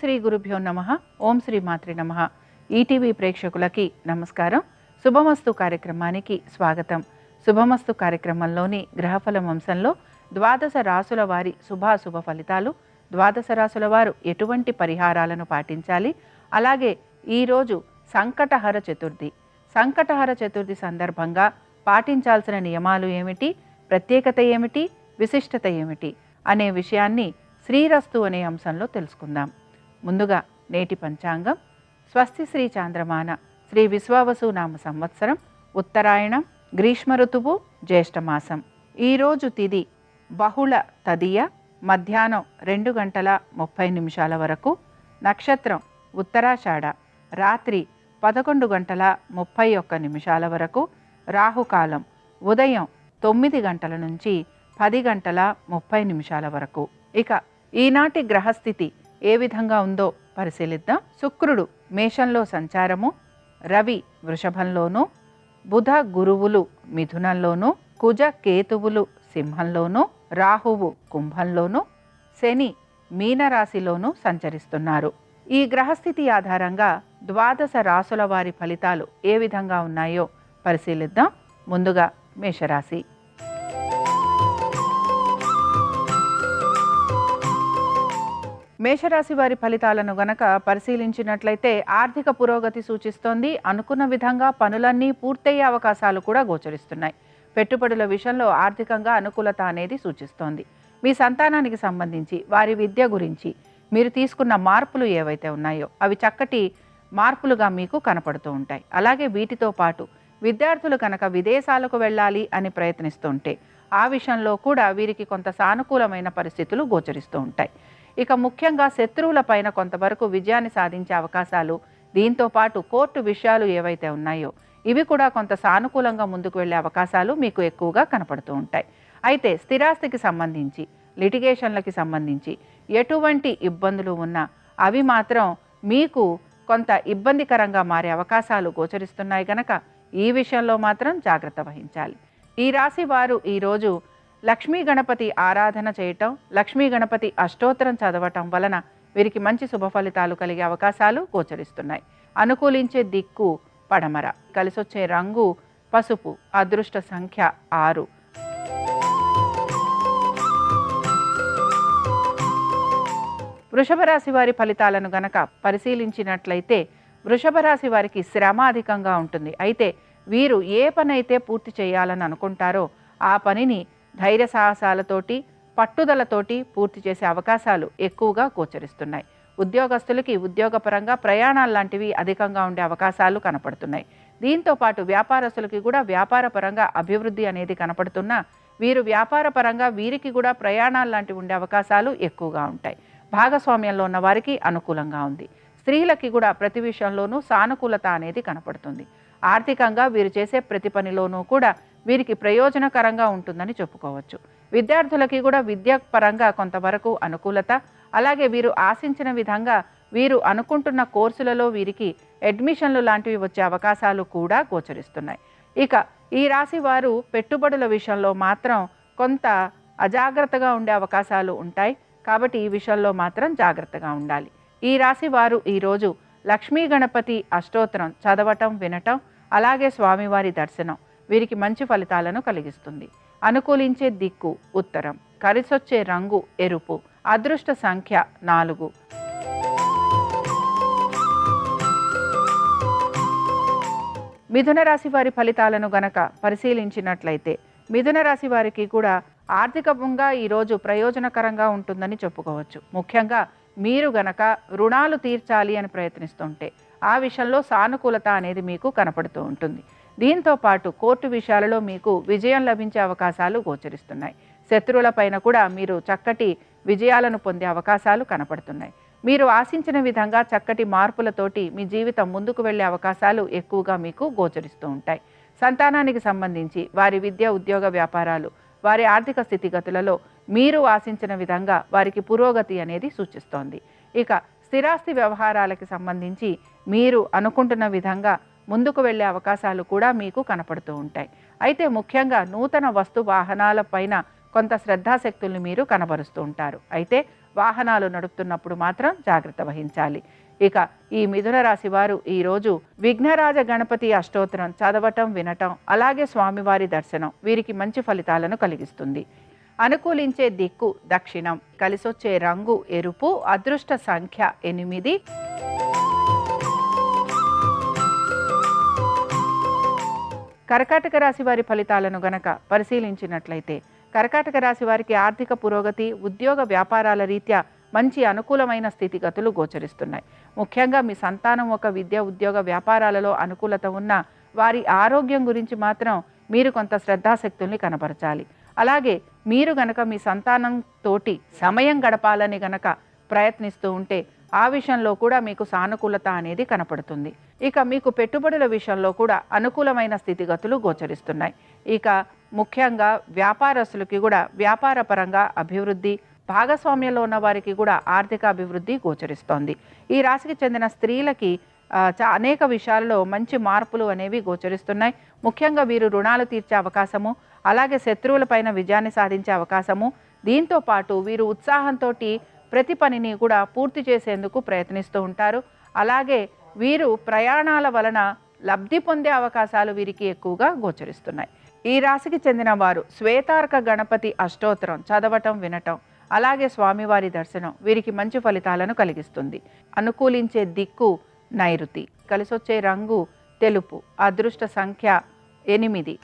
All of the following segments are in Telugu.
శ్రీ గురుభ్యో నమః. ఓం శ్రీ మాత్రే నమః. ఈటీవీ ప్రేక్షకులకి నమస్కారం. శుభమస్తు కార్యక్రమానికి స్వాగతం. శుభమస్తు కార్యక్రమంలోని గ్రహఫలం అంశంలో ద్వాదశ రాసుల వారి శుభాశుభ ఫలితాలు, ద్వాదశ రాసుల వారు ఎటువంటి పరిహారాలను పాటించాలి, అలాగే ఈరోజు సంకటహర చతుర్థి. సంకటహర చతుర్థి సందర్భంగా పాటించాల్సిన నియమాలు ఏమిటి, ప్రత్యేకత ఏమిటి, విశిష్టత ఏమిటి అనే విషయాన్ని శ్రీరస్తు అనే అంశంలో తెలుసుకుందాం. ముందుగా నేటి పంచాంగం. స్వస్తి శ్రీ చాంద్రమాన శ్రీ విశ్వావసు నామ సంవత్సరం ఉత్తరాయణం, గ్రీష్మ ఋతువు, జ్యేష్ఠమాసం. ఈరోజు తిథి బహుళ తదియ, మధ్యాహ్నం 2:30 వరకు. నక్షత్రం ఉత్తరాషాఢ, రాత్రి 11:31 వరకు. రాహుకాలం ఉదయం 9 గంటల నుంచి 10:30 వరకు. ఇక ఈనాటి గ్రహస్థితి ఏ విధంగా ఉందో పరిశీలిద్దాం. శుక్రుడు మేషంలో సంచారము, రవి వృషభంలోనూ, బుధ గురువులు మిథునంలోనూ, కుజ కేతువులు సింహంలోనూ, రాహువు కుంభంలోనూ, శని మీనరాశిలోనూ సంచరిస్తున్నారు. ఈ గ్రహస్థితి ఆధారంగా ద్వాదశ రాసుల వారి ఫలితాలు ఏ విధంగా ఉన్నాయో పరిశీలిద్దాం. ముందుగా మేషరాశి. మేషరాశి వారి ఫలితాలను గనక పరిశీలించినట్లయితే ఆర్థిక పురోగతి సూచిస్తోంది. అనుకున్న విధంగా పనులన్నీ పూర్తయ్యే అవకాశాలు కూడా గోచరిస్తున్నాయి. పెట్టుబడుల విషయంలో ఆర్థికంగా అనుకూలత అనేది సూచిస్తోంది. మీ సంతానానికి సంబంధించి వారి విద్య గురించి మీరు తీసుకున్న మార్పులు ఏవైతే ఉన్నాయో అవి చక్కటి మార్పులుగా మీకు కనపడుతూ ఉంటాయి. అలాగే వీటితో పాటు విద్యార్థులు కనుక విదేశాలకు వెళ్ళాలి అని ప్రయత్నిస్తుంటే ఆ విషయంలో కూడా వీరికి కొంత సానుకూలమైన పరిస్థితులు గోచరిస్తూ ఉంటాయి. ఇక ముఖ్యంగా శత్రువుల పైన కొంతవరకు విజయాన్ని సాధించే అవకాశాలు, దీంతో పాటు కోర్టు విషయాలు ఏవైతే ఉన్నాయో ఇవి కూడా కొంత సానుకూలంగా ముందుకు వెళ్ళే అవకాశాలు మీకు ఎక్కువగా కనపడుతూ ఉంటాయి. అయితే స్థిరాస్తికి సంబంధించి, లిటిగేషన్లకి సంబంధించి ఎటువంటి ఇబ్బందులు ఉన్నా అవి మాత్రం మీకు కొంత ఇబ్బందికరంగా మారే అవకాశాలు గోచరిస్తున్నాయి కనుక ఈ విషయంలో మాత్రం జాగ్రత్త వహించాలి. ఈ రాశి వారు ఈరోజు లక్ష్మీ గణపతి ఆరాధన చేయటం, లక్ష్మీ గణపతి అష్టోత్తరం చదవటం వలన వీరికి మంచి శుభ ఫలితాలు కలిగే అవకాశాలు గోచరిస్తున్నాయి. అనుకూలించే దిక్కు పడమర, కలిసొచ్చే రంగు పసుపు, అదృష్ట సంఖ్య 6. వృషభ రాశి వారి ఫలితాలను గనక పరిశీలించినట్లయితే వృషభ రాశి వారికి శ్రమ అధికంగా ఉంటుంది. అయితే వీరు ఏ పని అయితే పూర్తి చేయాలని అనుకుంటారో ఆ పనిని ధైర్య సాహసాలతోటి, పట్టుదలతోటి పూర్తి చేసే అవకాశాలు ఎక్కువగా గోచరిస్తున్నాయి. ఉద్యోగస్తులకి ఉద్యోగపరంగా ప్రయాణాలు లాంటివి అధికంగా ఉండే అవకాశాలు కనపడుతున్నాయి. దీంతో పాటు వ్యాపారస్తులకి కూడా వ్యాపారపరంగా అభివృద్ధి అనేది కనపడుతున్నా వీరు వ్యాపారపరంగా వీరికి కూడా ప్రయాణాలు లాంటివి ఉండే అవకాశాలు ఎక్కువగా ఉంటాయి. భాగస్వామ్యంలో ఉన్న వారికి అనుకూలంగా ఉంది. స్త్రీలకి కూడా ప్రతి విషయంలోనూ సానుకూలత అనేది కనపడుతుంది. ఆర్థికంగా వీరు చేసే ప్రతి పనిలోనూ కూడా వీరికి ప్రయోజనకరంగా ఉంటుందని చెప్పుకోవచ్చు. విద్యార్థులకి కూడా విద్యాపరంగా కొంతవరకు అనుకూలత, అలాగే వీరు ఆశించిన విధంగా వీరు అనుకుంటున్న కోర్సులలో వీరికి అడ్మిషన్లు లాంటివి వచ్చే అవకాశాలు కూడా గోచరిస్తున్నాయి. ఇక ఈ రాశి వారు పెట్టుబడుల విషయంలో మాత్రం కొంత అజాగ్రత్తగా ఉండే అవకాశాలు ఉంటాయి. కాబట్టి ఈ విషయంలో మాత్రం జాగ్రత్తగా ఉండాలి. ఈ రాశి వారు ఈరోజు లక్ష్మీ గణపతి అష్టోత్తరం చదవటం, వినటం, అలాగే స్వామివారి దర్శనం వీరికి మంచి ఫలితాలను కలిగిస్తుంది. అనుకూలించే దిక్కు ఉత్తరం, కలిసొచ్చే రంగు ఎరుపు, అదృష్ట సంఖ్య 4. మిథున రాశి వారి ఫలితాలను గనక పరిశీలించినట్లయితే మిథున రాశి వారికి కూడా ఆర్థికంగా ఈరోజు ప్రయోజనకరంగా ఉంటుందని చెప్పుకోవచ్చు. ముఖ్యంగా మీరు గనక రుణాలు తీర్చాలి అని ప్రయత్నిస్తుంటే ఆ విషయంలో సానుకూలత అనేది మీకు కనపడుతూ ఉంటుంది. దీంతో పాటు కోర్టు విషయాలలో మీకు విజయం లభించే అవకాశాలు గోచరిస్తున్నాయి. శత్రువుల పైన కూడా మీరు చక్కటి విజయాలను పొందే అవకాశాలు కనపడుతున్నాయి. మీరు ఆశించిన విధంగా చక్కటి మార్పులతోటి మీ జీవితం ముందుకు వెళ్ళే అవకాశాలు ఎక్కువగా మీకు గోచరిస్తూ ఉంటాయి. సంతానానికి సంబంధించి వారి విద్య, ఉద్యోగ, వ్యాపారాలు, వారి ఆర్థిక స్థితిగతులలో మీరు ఆశించిన విధంగా వారికి పురోగతి అనేది సూచిస్తోంది. ఇక స్థిరాస్తి వ్యవహారాలకి సంబంధించి మీరు అనుకుంటున్న విధంగా ముందుకు వెళ్ళే అవకాశాలు కూడా మీకు కనపడుతూ ఉంటాయి. అయితే ముఖ్యంగా నూతన వస్తు వాహనాల పైన కొంత శ్రద్ధాశక్తుల్ని మీరు కనబరుస్తూ ఉంటారు. అయితే వాహనాలు నడుపుతున్నప్పుడు మాత్రం జాగ్రత్త వహించాలి. ఇక ఈ మిథున రాశి వారు ఈరోజు విఘ్నరాజ గణపతి అష్టోత్తరం చదవటం, వినటం, అలాగే స్వామివారి దర్శనం వీరికి మంచి ఫలితాలను కలిగిస్తుంది. అనుకూలించే దిక్కు దక్షిణం, కలిసొచ్చే రంగు ఎరుపు, అదృష్ట సంఖ్య 8. కర్కాటక రాశి వారి ఫలితాలను గనక పరిశీలించినట్లయితే కర్కాటక రాశి వారికి ఆర్థిక పురోగతి, ఉద్యోగ వ్యాపారాల రీత్యా మంచి అనుకూలమైన స్థితిగతులు గోచరిస్తున్నాయి. ముఖ్యంగా మీ సంతానం ఒక విద్య, ఉద్యోగ వ్యాపారాలలో అనుకూలత ఉన్న వారి ఆరోగ్యం గురించి మాత్రం మీరు కొంత శ్రద్ధాశక్తుల్ని కనపరచాలి. అలాగే మీరు గనక మీ సంతానం తోటి సమయం గడపాలని గనక ప్రయత్నిస్తూ ఉంటే ఆ విషయంలో కూడా మీకు సానుకూలత అనేది కనపడుతుంది. ఇక మీకు పెట్టుబడుల విషయంలో కూడా అనుకూలమైన స్థితిగతులు గోచరిస్తున్నాయి. ఇక ముఖ్యంగా వ్యాపారస్తులకి కూడా వ్యాపార పరంగా అభివృద్ధి, భాగస్వామ్యంలో ఉన్న వారికి కూడా ఆర్థిక అభివృద్ధి గోచరిస్తోంది. ఈ రాశికి చెందిన స్త్రీలకి అనేక విషయాల్లో మంచి మార్పులు అనేవి గోచరిస్తున్నాయి. ముఖ్యంగా వీరు రుణాలు తీర్చే అవకాశము, అలాగే శత్రువులపైన విజయాన్ని సాధించే అవకాశము, దీంతో పాటు వీరు ఉత్సాహంతో ప్రతి పనిని కూడా పూర్తి చేసేందుకు ప్రయత్నిస్తూ ఉంటారు. అలాగే వీరు ప్రయాణాల వలన లబ్ధి పొందే అవకాశాలు వీరికి ఎక్కువగా గోచరిస్తున్నాయి. ఈ రాశికి చెందిన వారు శ్వేతార్క గణపతి అష్టోత్తరం చదవటం, వినటం, అలాగే స్వామివారి దర్శనం వీరికి మంచి ఫలితాలను కలిగిస్తుంది. అనుకూలించే దిక్కు నైరుతి, కలిసొచ్చే రంగు తెలుపు, అదృష్ట సంఖ్య 8.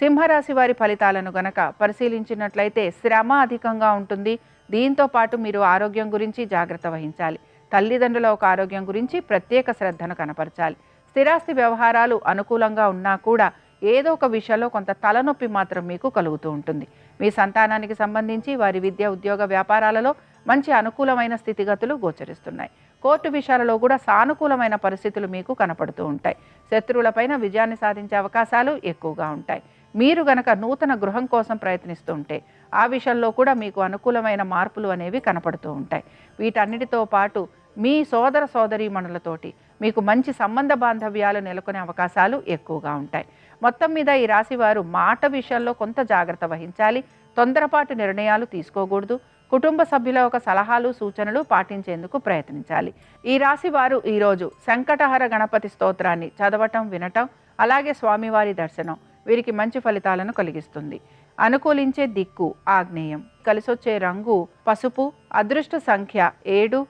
సింహరాశి వారి ఫలితాలను గనక పరిశీలించినట్లయితే శ్రమ అధికంగా ఉంటుంది. దీంతో పాటు మీరు ఆరోగ్యం గురించి జాగ్రత్త వహించాలి. తల్లిదండ్రుల ఒక ఆరోగ్యం గురించి ప్రత్యేక శ్రద్ధను కనపరచాలి. స్థిరాస్తి వ్యవహారాలు అనుకూలంగా ఉన్నా కూడా ఏదో ఒక విషయంలో కొంత తలనొప్పి మాత్రం మీకు కలుగుతూ ఉంటుంది. మీ సంతానానికి సంబంధించి వారి విద్య, ఉద్యోగ వ్యాపారాలలో మంచి అనుకూలమైన స్థితిగతులు గోచరిస్తున్నాయి. కోర్టు విషయాలలో కూడా సానుకూలమైన పరిస్థితులు మీకు కనపడుతూ ఉంటాయి. శత్రువులపైన విజయాన్ని సాధించే అవకాశాలు ఎక్కువగా ఉంటాయి. మీరు గనక నూతన గృహం కోసం ప్రయత్నిస్తూ ఉంటే ఆ విషయంలో కూడా మీకు అనుకూలమైన మార్పులు అనేవి కనపడుతూ ఉంటాయి. వీటన్నిటితో పాటు మీ సోదర సోదరీమణులతోటి మీకు మంచి సంబంధ బాంధవ్యాలు నెలకొనే అవకాశాలు ఎక్కువగా ఉంటాయి. మొత్తం మీద ఈ రాశి వారు మాట విషయంలో కొంత జాగ్రత్త వహించాలి. తొందరపాటు నిర్ణయాలు తీసుకోకూడదు. కుటుంబ సభ్యుల ఒక సలహాలు, సూచనలు పాటించేందుకు ప్రయత్నించాలి. ఈ రాశి వారు ఈరోజు సంకటహర గణపతి స్తోత్రాన్ని చదవటం, వినటం, అలాగే స్వామివారి దర్శనం వీరికి మంచి ఫలితాలను కలిగిస్తుంది. అనుకూలించే దిక్కు ఆగ్నేయం, కలిసొచ్చే రంగు పసుపు, అదృష్ట సంఖ్య 7.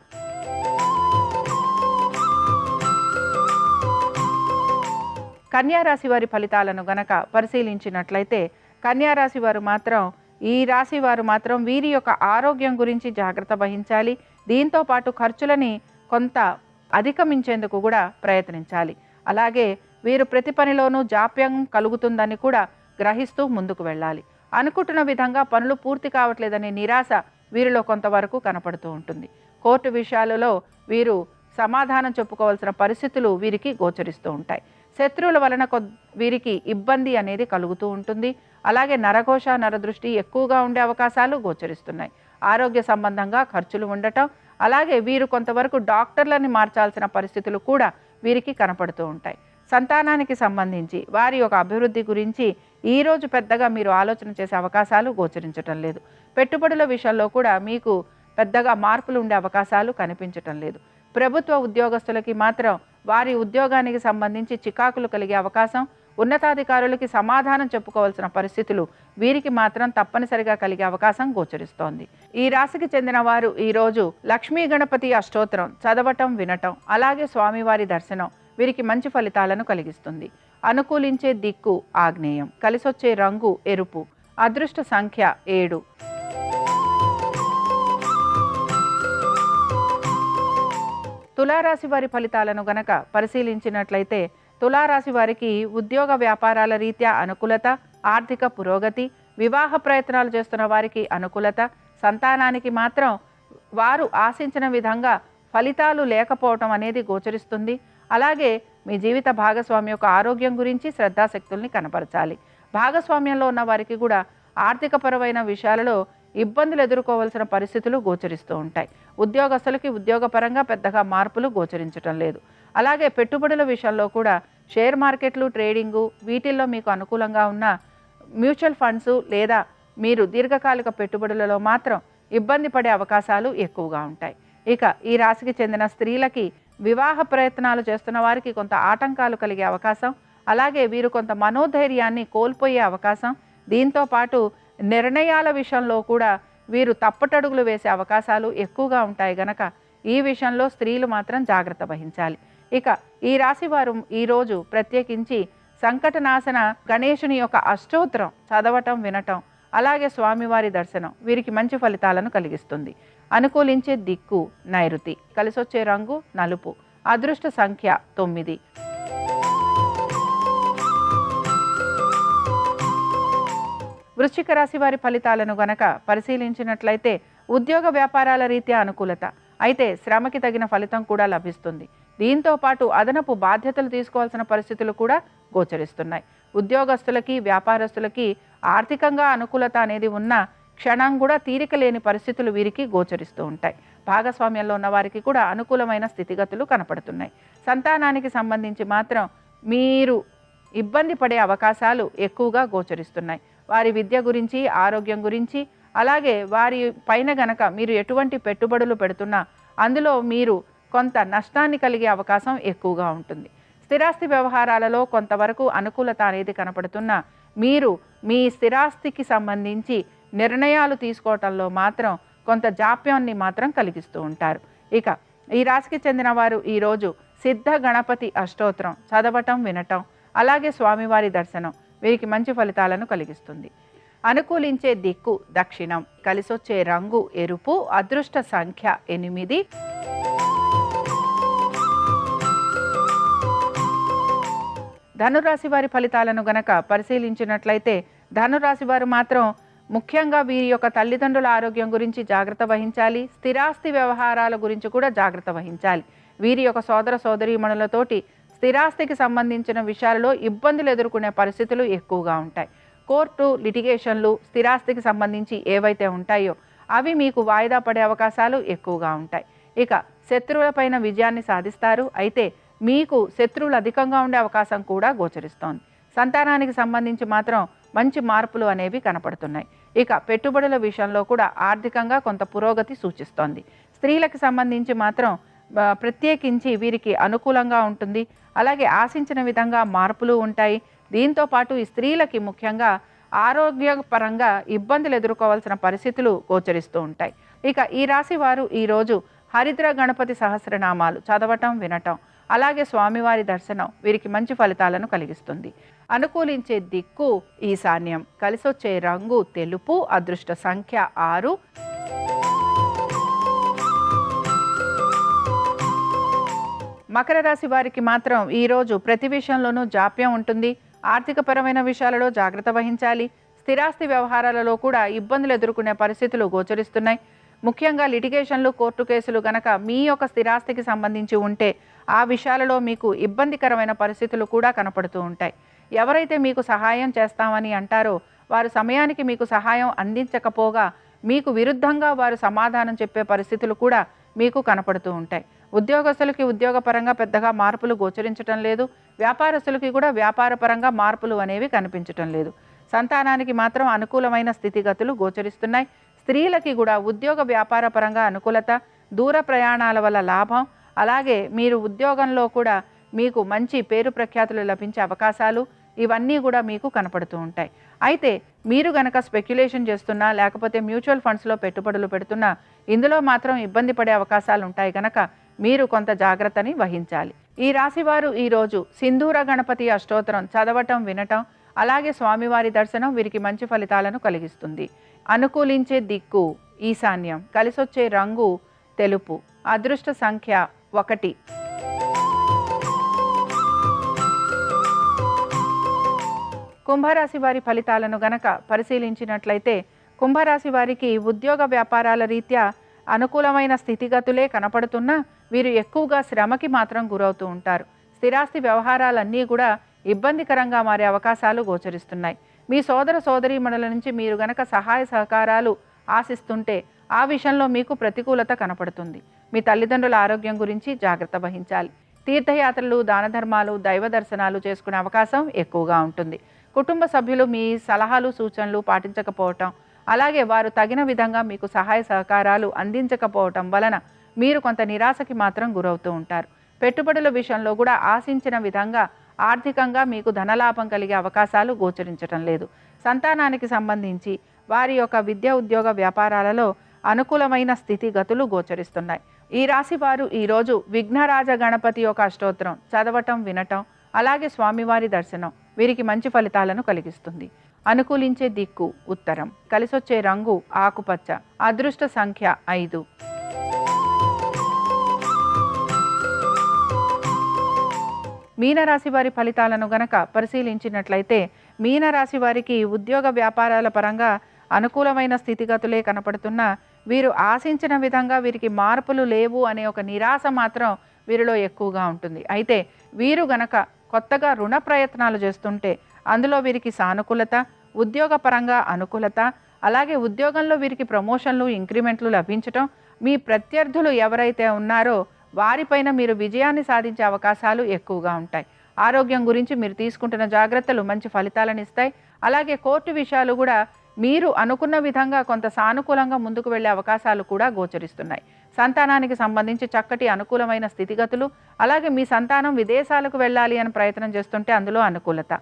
కన్యారాశి వారి ఫలితాలను గనక పరిశీలించినట్లయితే కన్యారాశి వారు మాత్రం ఈ రాశి వారు మాత్రం వీరి యొక్క ఆరోగ్యం గురించి జాగ్రత్త వహించాలి. దీంతో పాటు ఖర్చులని కొంత అధిగమించేందుకు కూడా ప్రయత్నించాలి. అలాగే వీరు ప్రతి పనిలోనూ జాప్యం కలుగుతుందని కూడా గ్రహిస్తూ ముందుకు వెళ్ళాలి. అనుకుంటున్న విధంగా పనులు పూర్తి కావట్లేదనే నిరాశ వీరిలో కొంతవరకు కనపడుతూ ఉంటుంది. కోర్టు విషయాలలో వీరు సమాధానం చెప్పుకోవాల్సిన పరిస్థితులు వీరికి గోచరిస్తూ ఉంటాయి. శత్రువుల వలన వీరికి ఇబ్బంది అనేది కలుగుతూ ఉంటుంది. అలాగే నరఘోష, నరదృష్టి ఎక్కువగా ఉండే అవకాశాలు గోచరిస్తున్నాయి. ఆరోగ్య సంబంధంగా ఖర్చులు ఉండటం, అలాగే వీరు కొంతవరకు డాక్టర్లని మార్చాల్సిన పరిస్థితులు కూడా వీరికి కనపడుతూ ఉంటాయి. సంతానానికి సంబంధించి వారి యొక్క అభివృద్ధి గురించి ఈరోజు పెద్దగా మీరు ఆలోచన చేసే అవకాశాలు గోచరించటం లేదు. పెట్టుబడుల విషయంలో కూడా మీకు పెద్దగా మార్పులు ఉండే అవకాశాలు కనిపించటం లేదు. ప్రభుత్వ ఉద్యోగస్తులకి మాత్రం వారి ఉద్యోగానికి సంబంధించి చికాకులు కలిగే అవకాశం, ఉన్నతాధికారులకి సమాధానం చెప్పుకోవాల్సిన పరిస్థితులు వీరికి మాత్రం తప్పనిసరిగా కలిగే అవకాశం గోచరిస్తోంది. ఈ రాశికి చెందిన వారు ఈరోజు లక్ష్మీ గణపతి అష్టోత్తరం చదవటం, వినటం, అలాగే స్వామివారి దర్శనం వీరికి మంచి ఫలితాలను కలిగిస్తుంది. అనుకూలించే దిక్కు ఆగ్నేయం, కలిసొచ్చే రంగు ఎరుపు, అదృష్ట సంఖ్య 7. తులారాశి వారి ఫలితాలను గనక పరిశీలించినట్లయితే తులారాశి వారికి ఉద్యోగ వ్యాపారాల రీత్యా అనుకూలత, ఆర్థిక పురోగతి, వివాహ ప్రయత్నాలు చేస్తున్న వారికి అనుకూలత, సంతానానికి మాత్రం వారు ఆశించిన విధంగా ఫలితాలు లేకపోవటం అనేది గోచరిస్తుంది. అలాగే మీ జీవిత భాగస్వామి యొక్క ఆరోగ్యం గురించి శ్రద్ధాశక్తుల్ని కనపరచాలి. భాగస్వామ్యంలో ఉన్న వారికి కూడా ఆర్థికపరమైన విషయాలలో ఇబ్బందులు ఎదుర్కోవాల్సిన పరిస్థితులు గోచరిస్తూ ఉంటాయి. ఉద్యోగస్తులకి ఉద్యోగపరంగా పెద్దగా మార్పులు గోచరించటం లేదు. అలాగే పెట్టుబడుల విషయంలో కూడా షేర్ మార్కెట్లు, ట్రేడింగు వీటిల్లో మీకు అనుకూలంగా ఉన్న మ్యూచువల్ ఫండ్స్ లేదా మీరు దీర్ఘకాలిక పెట్టుబడులలో మాత్రం ఇబ్బంది పడే అవకాశాలు ఎక్కువగా ఉంటాయి. ఇక ఈ రాశికి చెందిన స్త్రీలకి వివాహ ప్రయత్నాలు చేస్తున్న వారికి కొంత ఆటంకాలు కలిగే అవకాశం, అలాగే వీరు కొంత మనోధైర్యాన్ని కోల్పోయే అవకాశం, దీంతో పాటు నిర్ణయాల విషయంలో కూడా వీరు తప్పటడుగులు వేసే అవకాశాలు ఎక్కువగా ఉంటాయి గనక ఈ విషయంలో స్త్రీలు మాత్రం జాగ్రత్త వహించాలి. ఇక ఈ రాశి వారు ఈరోజు ప్రత్యేకించి సంకటనాశన గణేశుని యొక్క అష్టోత్తరం చదవటం, వినటం, అలాగే స్వామివారి దర్శనం వీరికి మంచి ఫలితాలను కలిగిస్తుంది. అనుకూలించే దిక్కు నైరుతి, కలిసొచ్చే రంగు నలుపు, అదృష్ట సంఖ్య 9. వృశ్చిక రాశి వారి ఫలితాలను గనక పరిశీలించినట్లయితే ఉద్యోగ వ్యాపారాల రీత్యా అనుకూలత, అయితే శ్రమకి తగిన ఫలితం కూడా లభిస్తుంది. దీంతో పాటు అదనపు బాధ్యతలు తీసుకోవాల్సిన పరిస్థితులు కూడా గోచరిస్తున్నాయి. ఉద్యోగస్తులకి, వ్యాపారస్తులకి ఆర్థికంగా అనుకూలత అనేది ఉన్న క్షణం కూడా తీరిక లేని పరిస్థితులు వీరికి గోచరిస్తూ ఉంటాయి. భాగస్వామ్యంలో ఉన్న వారికి కూడా అనుకూలమైన స్థితిగతులు కనపడుతున్నాయి. సంతానానికి సంబంధించి మాత్రం మీరు ఇబ్బంది పడే అవకాశాలు ఎక్కువగా గోచరిస్తున్నాయి. వారి విద్య గురించి, ఆరోగ్యం గురించి, అలాగే వారి పైన గనక మీరు ఎటువంటి పెట్టుబడులు పెడుతున్నా అందులో మీరు కొంత నష్టాన్ని కలిగే అవకాశం ఎక్కువగా ఉంటుంది. స్థిరాస్తి వ్యవహారాలలో కొంతవరకు అనుకూలత అనేది కనపడుతున్నా మీరు మీ స్థిరాస్తికి సంబంధించి నిర్ణయాలు తీసుకోవటంలో మాత్రం కొంత జాప్యాన్ని మాత్రం కలిగిస్తూ ఉంటారు. ఇక ఈ రాశికి చెందిన వారు ఈరోజు సిద్ధ గణపతి అష్టోత్తరం చదవటం, వినటం, అలాగే స్వామివారి దర్శనం వీరికి మంచి ఫలితాలను కలిగిస్తుంది. అనుకూలించే దిక్కు దక్షిణం, కలిసొచ్చే రంగు ఎరుపు, అదృష్ట సంఖ్య 8. ధనురాశి వారి ఫలితాలను గనక పరిశీలించినట్లయితే ధనురాశి వారు మాత్రం ముఖ్యంగా వీరి యొక్క తల్లిదండ్రుల ఆరోగ్యం గురించి జాగ్రత్త వహించాలి. స్థిరాస్తి వ్యవహారాల గురించి కూడా జాగ్రత్త వహించాలి. వీరి యొక్క సోదర సోదరీమణులతోటి స్థిరాస్తికి సంబంధించిన విషయాలలో ఇబ్బందులు ఎదుర్కొనే పరిస్థితులు ఎక్కువగా ఉంటాయి. కోర్టు లిటిగేషన్లు స్థిరాస్తికి సంబంధించి ఏవైతే ఉంటాయో అవి మీకు వాయిదా పడే అవకాశాలు ఎక్కువగా ఉంటాయి. ఇక శత్రువులపైన విజయాన్ని సాధిస్తారు, అయితే మీకు శత్రువులు అధికంగా ఉండే అవకాశం కూడా గోచరిస్తోంది. సంతానానికి సంబంధించి మాత్రం మంచి మార్పులు అనేవి కనపడుతున్నాయి. ఇక పెట్టుబడుల విషయంలో కూడా ఆర్థికంగా కొంత పురోగతి సూచిస్తోంది. స్త్రీలకు సంబంధించి మాత్రం ప్రత్యేకించి వీరికి అనుకూలంగా ఉంటుంది, అలాగే ఆశించిన విధంగా మార్పులు ఉంటాయి. దీంతో పాటు ఈ స్త్రీలకి ముఖ్యంగా ఆరోగ్యపరంగా ఇబ్బందులు ఎదుర్కోవాల్సిన పరిస్థితులు గోచరిస్తూ ఉంటాయి. ఇక ఈ రాశి వారు ఈరోజు హరిద్ర గణపతి సహస్రనామాలు చదవటం, వినటం, అలాగే స్వామివారి దర్శనం వీరికి మంచి ఫలితాలను కలిగిస్తుంది. అనుకూలించే దిక్కు ఈశాన్యం, కలిసొచ్చే రంగు తెలుపు, అదృష్ట సంఖ్య 6. మకర రాశి వారికి మాత్రం ఈరోజు ప్రతి విషయంలోనూ జాప్యం ఉంటుంది. ఆర్థికపరమైన విషయాలలో జాగ్రత్త వహించాలి. స్థిరాస్తి వ్యవహారాలలో కూడా ఇబ్బందులు ఎదుర్కొనే పరిస్థితులు గోచరిస్తున్నాయి. ముఖ్యంగా లిటిగేషన్లు, కోర్టు కేసులు గనక మీ యొక్క స్థిరాస్తికి సంబంధించి ఉంటే ఆ విషయాలలో మీకు ఇబ్బందికరమైన పరిస్థితులు కూడా కనపడుతూ ఉంటాయి. ఎవరైతే మీకు సహాయం చేస్తామని అంటారో వారు సమయానికి మీకు సహాయం అందించకపోగా మీకు విరుద్ధంగా వారు సమాధానం చెప్పే పరిస్థితులు కూడా మీకు కనపడుతూ ఉంటాయి. ఉద్యోగస్తులకి ఉద్యోగపరంగా పెద్దగా మార్పులు గోచరించటం లేదు. వ్యాపారస్తులకి కూడా వ్యాపారపరంగా మార్పులు అనేవి కనిపించటం లేదు. సంతానానికి మాత్రం అనుకూలమైన స్థితిగతులు గోచరిస్తున్నాయి. స్త్రీలకి కూడా ఉద్యోగ వ్యాపార పరంగా అనుకూలత, దూర ప్రయాణాల వల్ల లాభం, అలాగే మీరు ఉద్యోగంలో కూడా మీకు మంచి పేరు ప్రఖ్యాతులు లభించే అవకాశాలు ఇవన్నీ కూడా మీకు కనపడుతూ ఉంటాయి. అయితే మీరు గనక స్పెక్యులేషన్ చేస్తున్నా లేకపోతే మ్యూచువల్ ఫండ్స్లో పెట్టుబడులు పెడుతున్నా ఇందులో మాత్రం ఇబ్బంది పడే అవకాశాలు ఉంటాయి కనుక మీరు కొంత జాగ్రత్తని వహించాలి. ఈ రాశివారు ఈరోజు సింధూర గణపతి అష్టోత్తరం చదవటం, వినటం, అలాగే స్వామివారి దర్శనం వీరికి మంచి ఫలితాలను కలిగిస్తుంది. అనుకూలించే దిక్కు ఈశాన్యం, కలిసొచ్చే రంగు తెలుపు, అదృష్ట సంఖ్య 1. కుంభరాశి వారి ఫలితాలను గనక పరిశీలించినట్లయితే కుంభరాశి వారికి ఉద్యోగ వ్యాపారాల రీత్యా అనుకూలమైన స్థితిగతులే కనపడుతున్నా వీరు ఎక్కువగా శ్రమకి మాత్రం గురవుతూ ఉంటారు. స్థిరాస్తి వ్యవహారాలన్నీ కూడా ఇబ్బందికరంగా మారే అవకాశాలు గోచరిస్తున్నాయి. మీ సోదర సోదరీమణుల నుంచి మీరు గనక సహాయ సహకారాలు ఆశిస్తుంటే ఆ విషయంలో మీకు ప్రతికూలత కనపడుతుంది. మీ తల్లిదండ్రుల ఆరోగ్యం గురించి జాగ్రత్త వహించాలి. తీర్థయాత్రలు, దాన ధర్మాలు, దైవ దర్శనాలు చేసుకునే అవకాశం ఎక్కువగా ఉంటుంది. కుటుంబ సభ్యులు మీ సలహాలు సూచనలు పాటించకపోవటం, అలాగే వారు తగిన విధంగా మీకు సహాయ సహకారాలు అందించకపోవటం వలన మీరు కొంత నిరాశకి మాత్రం గురవుతూ ఉంటారు. పెట్టుబడుల విషయంలో కూడా ఆశించిన విధంగా ఆర్థికంగా మీకు ధనలాభం కలిగే అవకాశాలు గోచరించటం లేదు. సంతానానికి సంబంధించి వారి యొక్క విద్య ఉద్యోగ వ్యాపారాలలో అనుకూలమైన స్థితిగతులు గోచరిస్తున్నాయి. ఈ రాశి వారు ఈరోజు విఘ్నరాజ గణపతి యొక్క అష్టోత్తరం చదవటం, వినటం, అలాగే స్వామివారి దర్శనం వీరికి మంచి ఫలితాలను కలిగిస్తుంది. అనుకూలించే దిక్కు ఉత్తరం, కలిసొచ్చే రంగు ఆకుపచ్చ, అదృష్ట సంఖ్య 5. మీనరాశి వారి ఫలితాలను గనక పరిశీలించినట్లయితే మీనరాశి వారికి ఉద్యోగ వ్యాపారాల పరంగా అనుకూలమైన స్థితిగతులే కనపడుతున్నా వీరు ఆశించిన విధంగా వీరికి మార్పులు లేవు అనే ఒక నిరాశ మాత్రం వీరిలో ఎక్కువగా ఉంటుంది. అయితే వీరు గనక కొత్తగా రుణ ప్రయత్నాలు చేస్తుంటే అందులో వీరికి సానుకూలత, ఉద్యోగపరంగా అనుకూలత, అలాగే ఉద్యోగంలో వీరికి ప్రమోషన్లు, ఇంక్రిమెంట్లు లభించటం, మీ ప్రత్యర్థులు ఎవరైతే ఉన్నారో వారిపైన మీరు విజయాన్ని సాధించే అవకాశాలు ఎక్కువగా ఉంటాయి. ఆరోగ్యం గురించి మీరు తీసుకుంటున్న జాగ్రత్తలు మంచి ఫలితాలను ఇస్తాయి. అలాగే కోర్టు విషయాలు కూడా మీరు అనుకున్న విధంగా కొంత సానుకూలంగా ముందుకు వెళ్ళే అవకాశాలు కూడా గోచరిస్తున్నాయి. సంతానానికి సంబంధించి చక్కటి అనుకూలమైన స్థితిగతులు, అలాగే మీ సంతానం విదేశాలకు వెళ్ళాలి అని ప్రయత్నం చేస్తుంటే అందులో అనుకూలత.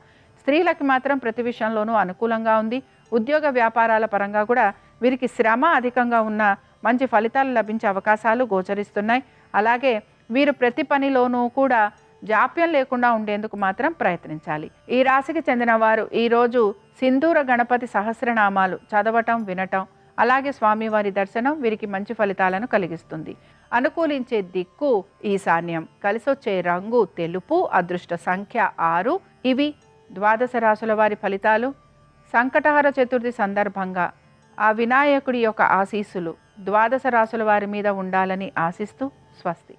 స్త్రీలకి మాత్రం ప్రతి విషయంలోనూ అనుకూలంగా ఉంది. ఉద్యోగ వ్యాపారాల పరంగా కూడా వీరికి శ్రమ అధికంగా ఉన్న మంచి ఫలితాలు లభించే అవకాశాలు గోచరిస్తున్నాయి. అలాగే వీరు ప్రతి పనిలోనూ కూడా జాప్యం లేకుండా ఉండేందుకు మాత్రం ప్రయత్నించాలి. ఈ రాశికి చెందిన వారు ఈరోజు సింధూర గణపతి సహస్రనామాలు చదవటం, వినటం, అలాగే స్వామివారి దర్శనం వీరికి మంచి ఫలితాలను కలిగిస్తుంది. అనుకూలించే దిక్కు ఈశాన్యం, కలిసొచ్చే రంగు తెలుపు, అదృష్ట సంఖ్య 6. ఇవి ద్వాదశ రాశుల వారి ఫలితాలు. సంకటహర చతుర్థి సందర్భంగా ఆ వినాయకుడి యొక్క ఆశీస్సులు ద్వాదశ రాశుల వారి మీద ఉండాలని ఆశిస్తూ స్వస్తి.